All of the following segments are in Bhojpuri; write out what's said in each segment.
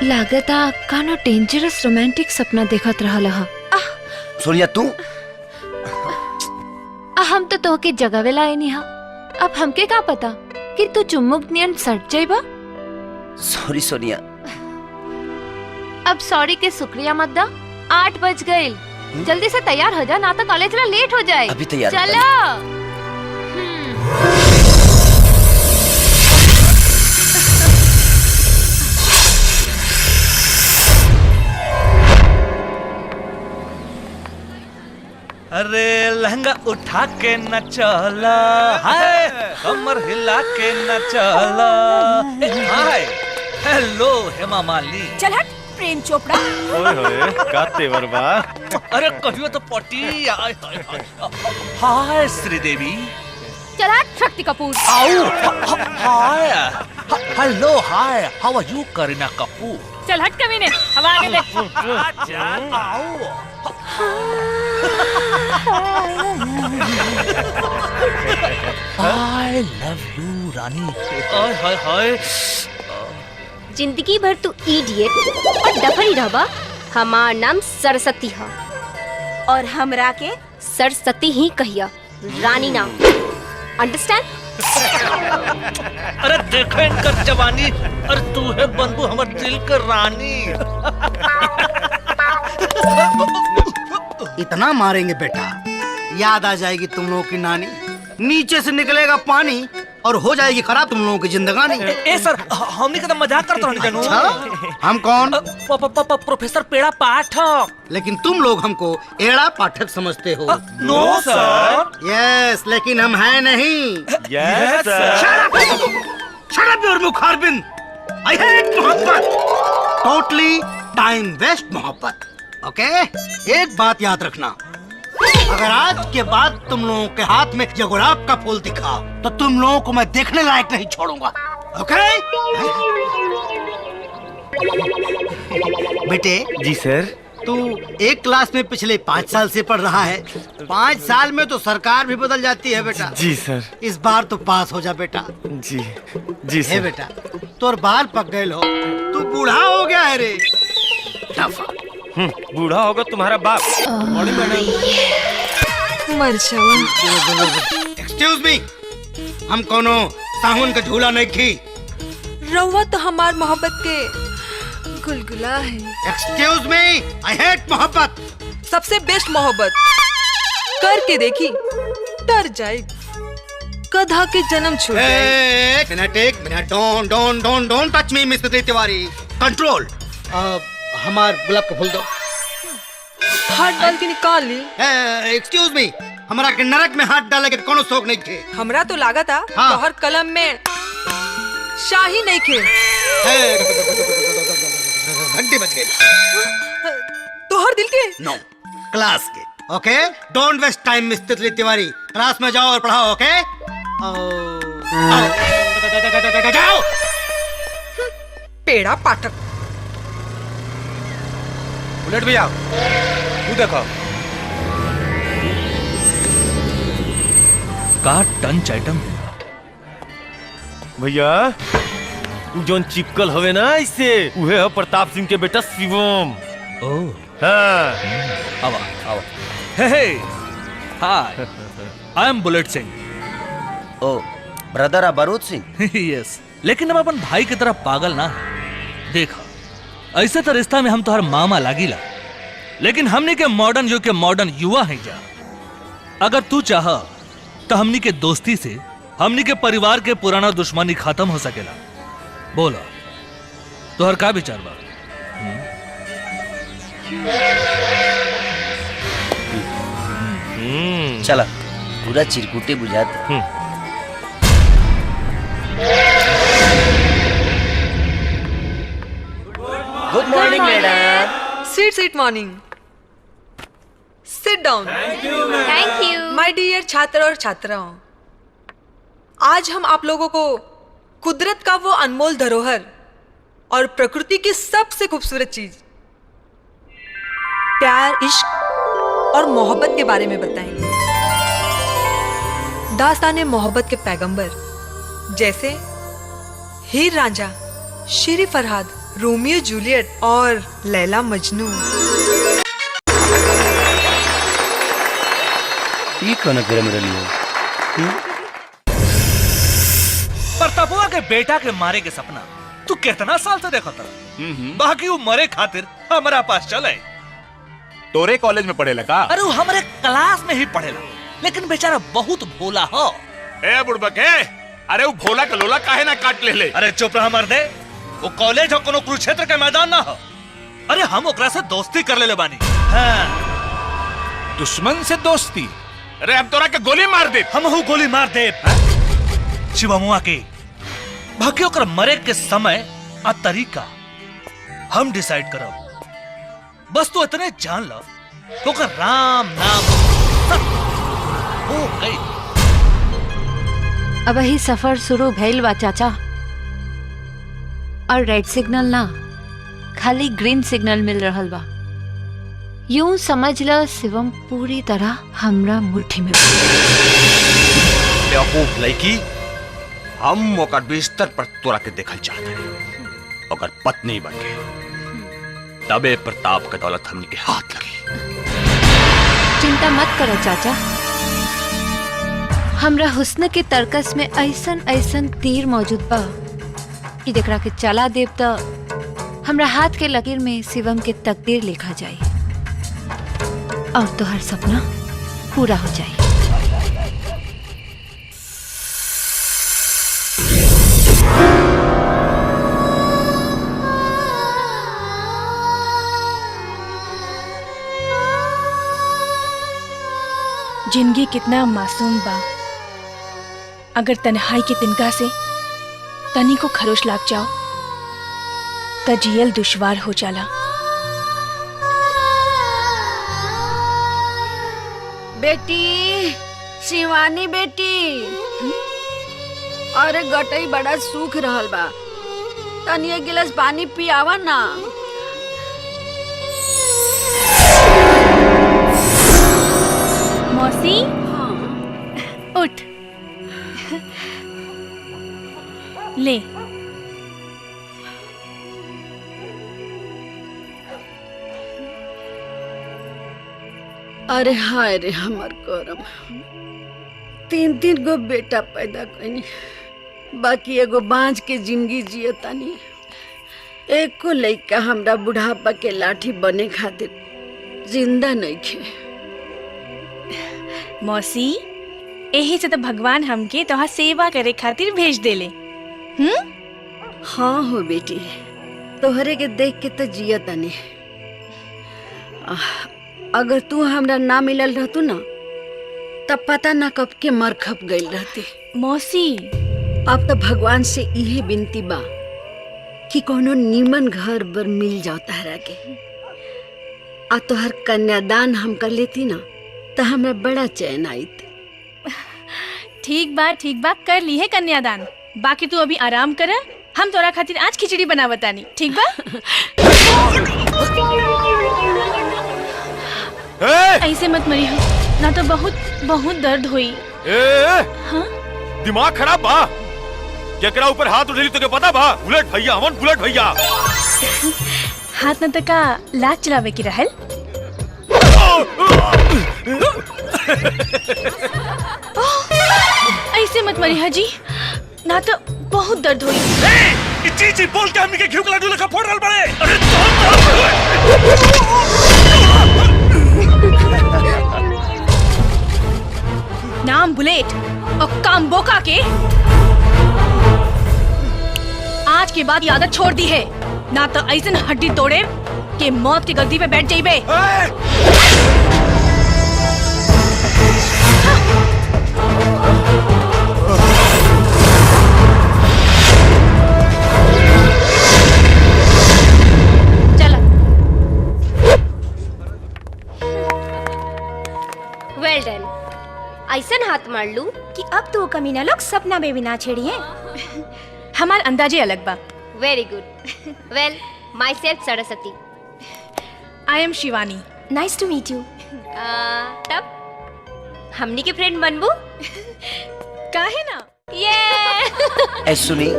लागता कानो डेंजरस रोमांटिक सपना देखत रहल ह। सोनिया तू हम तो तोहके जगावेला आईनी हा। अब हमके का पता कि तू चुम्मुक नियन सट जाइबा। सॉरी सोनिया। अब सॉरी के शुक्रिया मत दा। 8 बज गईल। जल्दी से तैयार हो जा ना तो कॉलेज में लेट हो जाए। अभी तैयार चलो। अरे लहंगा उठा के न चला, हाय कमर हिला के न चला। Hi hello Hema Malini. चल हट प्रेम चोपड़ा। ओए होए का तेवर बा। अरे कहियो तो पटी। हाय हाय हाय हाय श्रीदेवी। चल हट शक्ति कपूर। आओ hi hello hi how are you Kareena Kapoor. चल हट कमीने, हवा आने दे। आई लव यू रानी। हाय हाय हाय। जिंदगी भर तू इडियट और डफरी रहबा। हमार नाम सरस्वती है और हमरा के सरस्वती ही कहिया, रानी नाम। अंडरस्टैंड? अरे देखो इनकर जवानी। अरे तू है बंधु हमारे दिल का रानी। इतना मारेंगे बेटा, याद आ जाएगी तुम लोगों की नानी। नीचे से निकलेगा पानी और हो जाएगी खराब तुम लोगों की जिंदगानी। ए सर हमने कदम मजाक करते रहने जानू। अच्छा? हम कौन? प्रोफेसर पेड़ा पाठक। लेकिन तुम लोग हमको एड़ा पाठक समझते हो। नो सर। यस, लेकिन हम हैं नहीं। Yes sir. Shut up your मुखारबिन। I hate मोहब्बत। Totally time waste मोहब्बत। ओके? एक बात याद रखना, अगर आज के बाद तुम लोगों के हाथ में ये गुलाब का फूल दिखा तो तुम लोगों को मैं देखने लायक नहीं छोड़ूंगा। ओके? बेटे। जी सर। तू एक क्लास में पिछले 5 साल से पढ़ रहा है। 5 साल में तो सरकार भी बदल जाती है बेटा। जी सर। इस बार तो पास हो जा बेटा। जी जी सर। बेटा तोर बाल पक गए हो, तू बूढ़ा हो गया है रे। बूढ़ा होगा तुम्हारा बाप। एक्सक्यूज मी, हम कोनो साहुन का झूला नहीं खी। रउआ तो हमार मोहब्बत के गुलगुला है। एक्सक्यूज मी, आई हेट मोहब्बत। सबसे बेस्ट मोहब्बत करके देखी, डर जाए, गधा के जन्म छूट जाए। एक minute, don't touch me mister Tiwari. Control. हमार गुलाब का फूल दो। हाथ डाल के निकाल ली। एक्सक्यूज मी, हमारा के नरक में हाथ डाले के कोनो शौक नहीं थे। हमरा तो लागत था तोहर कलम में शाही नहीं खे। घंटी बज गई। तोहर दिल के? नो, क्लास के। Okay, don't waste time mister Tiwari. Class में जाओ और पढ़ाओ। ओके? जाओ। पेड़ा पाठक। बुलेट भैया तू देखो। का टंच आइटम भैया जोन चिपकल हवे ना इससे उहे है प्रताप सिंह के बेटा शिवम। ओह हाँ। आवा आवा। Hey hi I am Bullet Singh. ओ ब्रदर बारूद सिंह। यस, लेकिन हम अपन भाई की तरह पागल ना है। देखा ऐसे तो रिश्ता में हम तो हर मामा लागिला, लेकिन हमने के मॉडर्न युग के मॉडर्न युवा हैं जा। अगर तू चाह तो हमनी के दोस्ती से हमनी के परिवार के पुराना दुश्मनी खत्म हो सकेला। बोला तो हर का विचार बा? चला पूरा चिरकुटे बुझाते। Good morning madam. Seat morning. Sit down. Thank you. My dear छात्र और छात्राओं, आज हम आप लोगों को कुदरत का वो अनमोल धरोहर और प्रकृति की सबसे खूबसूरत चीज प्यार, इश्क और मोहब्बत के बारे में बताएंगे। दास्ताने मोहब्बत के पैगंबर जैसे हीर रांझा, शेर फरहाद रोमियो जूलियट और लैला मजनू। ये कौन करे मेरे लिए? प्रतापुआ के बेटा के मारे के सपना तू कितना साल से देखा था? बाकी वो मरे खातिर हमारा पास चले। तोरे कॉलेज में पढ़े लगा? अरे वो हमारे क्लास में ही पढ़ेला, लेकिन बेचारा बहुत भोला हो। ए बुड़बके, अरे वो भोला का लोला काहे ना काट ले? अरे चुप रहा मर्दे, वो कॉलेज हो कोनो कुरुक्षेत्र के मैदान ना हो। अरे हम ओकरा से दोस्ती कर ले बानी। हाँ। दुश्मन से दोस्ती? अरे हम तोरा के गोली मार दे। हम हूँ गोली मार दे शिवमुआ के। बाकी ओकर मरे के समय आ तरीका हम डिसाइड करब। बस तू इतने जान लो तो ओकर राम नाम हो गई। अब ही सफर शुरू भइल बा चाचा, और रेड सिग्नल ना खाली ग्रीन सिग्नल मिल रहल बा। यूं समझ ल शिवम पूरी तरह हमरा मुट्ठी में। बेवकूफ लड़की, हम ओकर बिस्तर पर तोरा के देखल चाहते हैं, ओकर पत्नी बन के। तबे प्रताप के दौलत हमनी के हाथ लगी। चिंता मत करो चाचा, हमरा हुस्न के तर्कस में ऐसन ऐसन तीर मौजूद बा कि जेकरा के चला देव त हमरा हाथ के लकीर में शिवम के तकदीर लिखा जाए और तोहर सपना पूरा हो जाए। जिंदगी कितना मासूम बा, अगर तन्हाई की तिनका से तनी को खरोश लाग जाओ त जियल दुश्वार हो जाला। बेटी, शिवानी बेटी, अरे गटई बड़ा सूख रहल बा, तनी एक गिलास पानी पियावा ना। मौसी, उठ ले। अरे हाय रे हमर करम, 3 गो बेटा पैदा कनी, बाकी एगो बांझ के जिंदगी जियतानी। एको लइका हमरा बुढ़ापा के लाठी बने खातिर जिंदा नइखे। मौसी, यही से तो भगवान हमके तोहार सेवा करे खातिर भेज देले। हाँ हो बेटी, तोहरे के देख के तो जियतानी। अगर तू हमरा ना मिलल रहतू ना तब पता ना कब के मर खप गई रहती। मौसी, अब तो भगवान से इहे विनती बा कि कोनो नीमन घर बर मिल जाओ तहरा के, आ तोहर कन्यादान हम कर लेती ना तो हमरा बड़ा चैन आईत। ठीक बा कर ली है कन्यादान। बाकी तू अभी आराम कर, हम तोरा खातिर आज खिचड़ी बनावतानी। ठीक बा? ऐसे मत मरी हो ना, तो बहुत बहुत दर्द हुई। हाँ? दिमाग खराब बा? केकरा ऊपर हाथ उठेली तो के पता बा? बुलेट भैया, हमन बुलेट भैया। हाथ न तका लात चलावे की रहल। ऐसे मत मरी हाजी, ना तो बहुत दर्द हुई। जी बोल के हमनी के घिउ के लड्डू लेखा फोड़ रहल बड़े। अरे नाम बुलेट और काम बोका के आज के बाद आदत छोड़ दी है, ना तो ऐसन हड्डी तोड़े के मौत की गद्दी पे बैठ जाइबे। वेल डन। ऐसन हाथ मार लू कि अब तो कमीना लोग सपना में भी ना छेड़ी हैं। हमार अंदाजे अलग बा। Very good. Well, myself Saraswati. I am Shivani. Nice to meet you. तब हमनी के फ्रेंड बनबू? काहे ना? ए सुनी,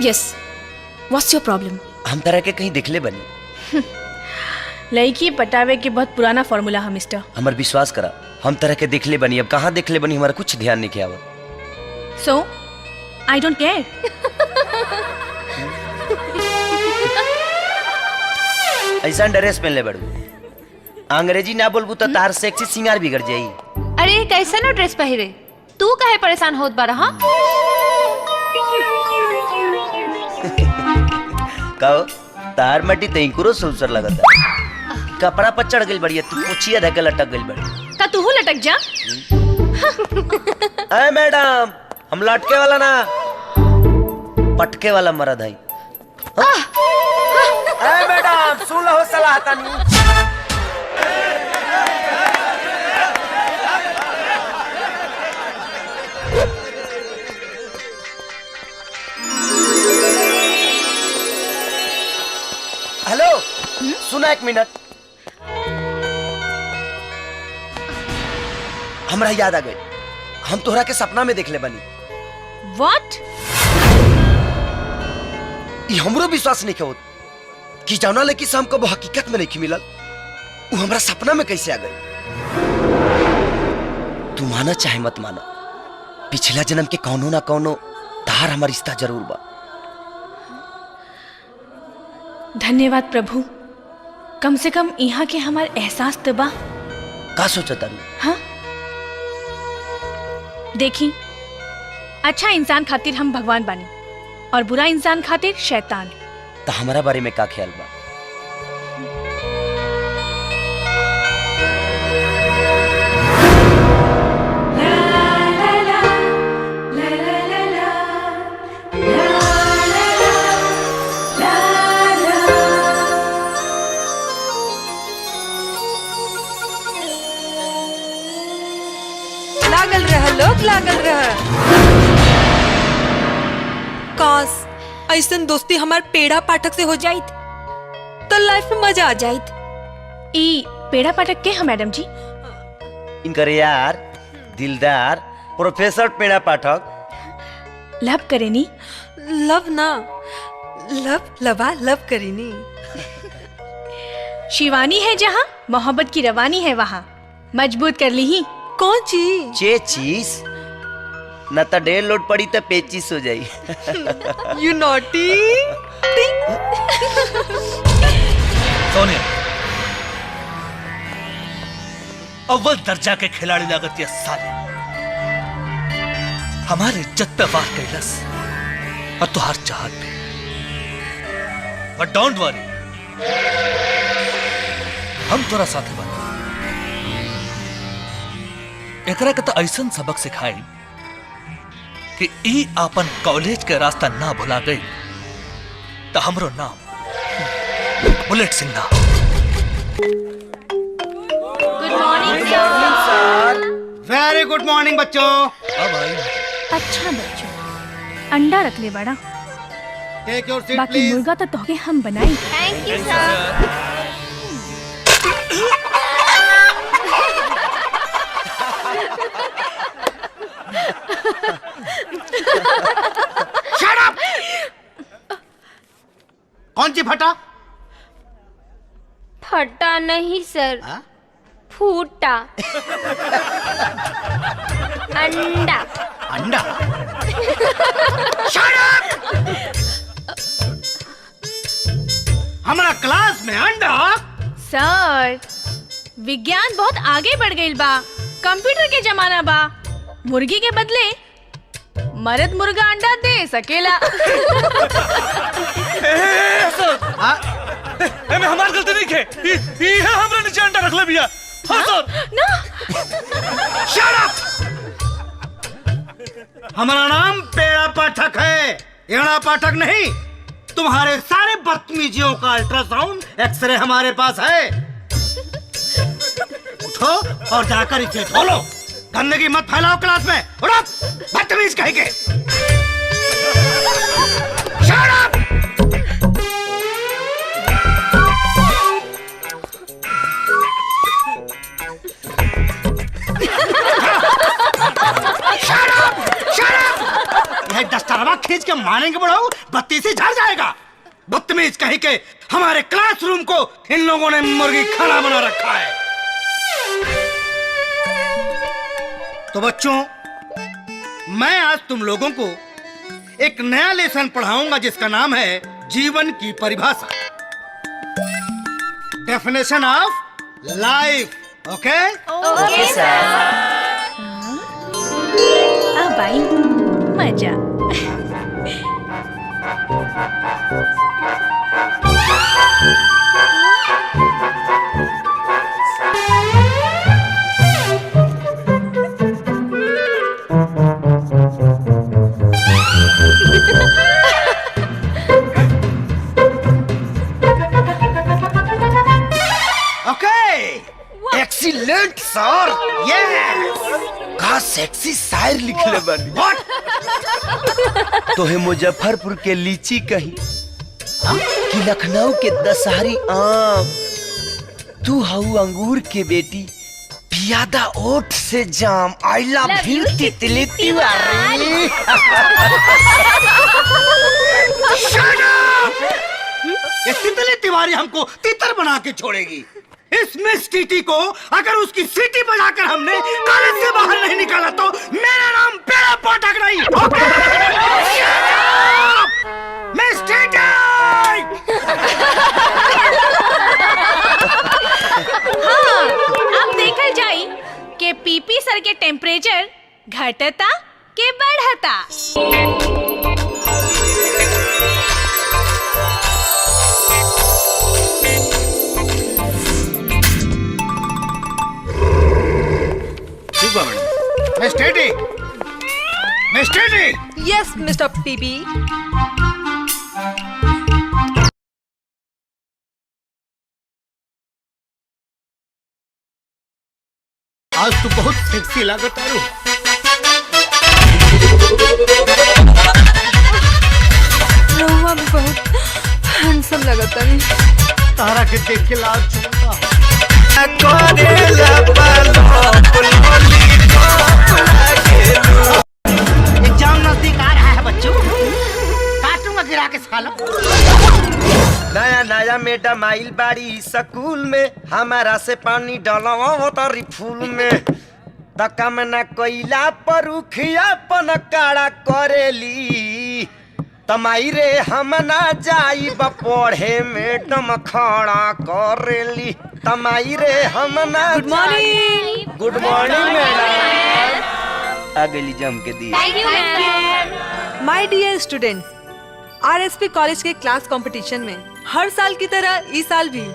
यस, व्हाट्स योर प्रॉब्लम? हम तरह के कहीं दिखले बनी। लड़की पटावे के बहुत पुराना फॉर्मूला है मिस्टर। हमार विश्वास करा, हम तरह के दिखले बनी। अब कहाँ दिखले बनी हमारा कुछ ध्यान नहीं किया। सो आई डोंट केयर। ऐसा ड्रेस पहन ले बड़ू, अंग्रेजी ना बोलबू तो तार सेक्सी सिंगार बिगड़ जाई। अरे कैसा ना ड्रेस पहिरे, तू काहे परेशान होत बारा? हाँ कहो तार मटी तैंकुरो सुसर लगता। कपड़ा पर चढ़ गई बढ़िया, तू पूछिया धके लटक गई बड़ी। का तू लटक जा। अरे मैडम, हम लटके वाला ना, पटके वाला मरद है। अरे मैडम सुन लो सलाह तानी। हेलो, सुना एक मिनट। हमरा याद आ गई, हम तोहरा के सपना में देखले बनी। व्हाट? ये हमरो विश्वास नहीं होत कि जाना लेकिन से हमको वो हकीकत में नहीं मिलल। वो हमरा सपना में कैसे आ गई? तू माना चाहे मत माना, पिछला जन्म के कौनो ना कौनो तार हमार रिश्ता जरूर बा। धन्यवाद प्रभु, कम से कम यहाँ के हमार एहसास तो बा। का सोचा तारू? हाँ देखी, अच्छा इंसान खातिर हम भगवान बानी और बुरा इंसान खातिर शैतान। तो हमारा बारे में का ख्याल बा? लागल रह लोग, लागल रह। काश ऐसन दोस्ती हमार पेड़ा पाठक से हो जाइत तो लाइफ में मजा आ जाइत। ई पेड़ा पाठक के हम मैडम जी? इनकर यार दिलदार प्रोफेसर पेड़ा पाठक। लव करेनी? लव ना, लव करीनी। शिवानी है जहाँ, मोहब्बत की रवानी है वहाँ। मजबूत कर ली ही। कौन चीज? चेचीस न तो डेढ़ लोड पड़ी तो पेचीस हो जाई। You naughty. सोनिया, अव्वल दर्जा के खिलाड़ी लागत ये साले हमारे इज्जत पे वार कैलस और तुहार चाहत पे। बट डोंट वरी, हम तोरा साथे बना। एकरा के तो ऐसन सबक सिखाई कि ई आपन कॉलेज के रास्ता ना भुला गई तो हमरो नाम बुलेट सिंह ना। गुड मॉर्निंग सर। वेरी गुड मॉर्निंग बच्चों। अच्छा बच्चों, अंडा रख ले बड़ा, टेक योर सीट बाकी प्लीज। मुर्गा तो तोहके हम बनाई। Thank you sir. Shut up! कौन सी फटा? फटा नहीं सर, फूटा। अंडा। अंडा? Shut up! हमारा क्लास में अंडा? सर, विज्ञान बहुत आगे बढ़ गई बा, कंप्यूटर के जमाना बा। मुर्गी के बदले मर्द मुर्गा अंडा दे सकेला। में हमार गलती नहीं के, ये हमरा नीचे अंडा रख ले भैया। हाँ सर। ना। Shut up! हमारा नाम पेड़ा पाठक है, एड़ा पाठक नहीं। तुम्हारे सारे बदतमीजियों का अल्ट्रासाउंड एक्सरे हमारे पास है। उठो और जाकर इसे धो लो। गंदगी मत फैलाओ क्लास में। उठो, बदतमीज कहीं के। Shut up! Shut up! Shut up! यह दस्तारवा खींच के जब मारेंगे बढ़ाओ बत्ती से झड़ जाएगा। बदतमीज कहीं के, हमारे क्लासरूम को इन लोगों ने मुर्गी खाना बना रखा है। तो बच्चों, मैं आज तुम लोगों को एक नया लेसन पढ़ाऊंगा जिसका नाम है जीवन की परिभाषा, डेफिनेशन ऑफ लाइफ। ओके ओके सर। अब आई मजा। एक्सीलेंट सर। यस, का सेक्सी शायर लिखले बानी। तोहे मुजफ्फरपुर के लीची कही कि लखनऊ के दशहरी आम, तू हऊ अंगूर के बेटी पियादा ओठ से जाम। आई लव यू तितली तिवारी। ये तितली तिवारी हमको तितर बना के छोड़ेगी। इस मिस टीटी को अगर उसकी सीटी बजाकर हमने कॉलेज से बाहर नहीं निकाला तो मेरा नाम पेड़ा पटक नहीं। Miss TT! हाँ, अब देखल जाई के पीपी सर के टेम्परेचर घटता के बढ़ता। Miss TT! Miss TT! Yes mister पीपी। आज तू बहुत सेक्सी लागत है। रहुआ भी बहुत हैंडसम लगता है। तारा के देख के लाल चुका। एग्जाम नजदीक आ रहा है बच्चों, काटूंगा गिरा के सालों। नया नया मैडम आइल बाड़ी स्कूल में, हमारा से पानी डालवा तारी फूल में। तका में न कोइला पर उखिया पन काड़ा करेली। तमाई रे हम ना जाई पढ़े मैडम खड़ा करेली। तमाई रे हम ना। Good morning. Good morning madam. आ गई जम के दी। Thank you ma'am. My dear students, RSP college के क्लास कंपटीशन में हर साल की तरह इस साल भी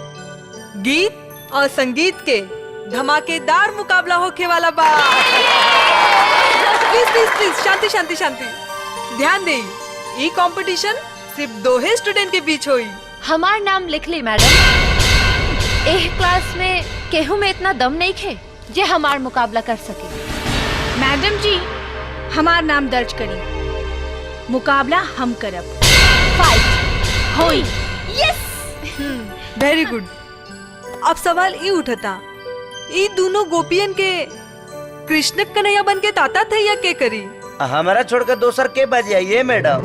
गीत और संगीत के धमाकेदार मुकाबला होके वाला बा। प्लीज प्लीज प्लीज शांति शांति शांति। ध्यान दें, ये कंपटीशन सिर्फ 2 ही स्टूडेंट के बीच होई। हमार नाम लिख ली मैडम। एह क्लास में केहू में इतना दम नहीं खे जे हमार मुकाबला कर सके। मैडम जी, हमार नाम दर्ज करी, मुकाबला हम करब। फाइट होई। यस। Very good. अब सवाल ये उठता, ये दोनों गोपियन के कृष्ण कन्हैया बन के ताता थे या के करी? हमारा छोड़कर दोसर के बजे आइए मैडम।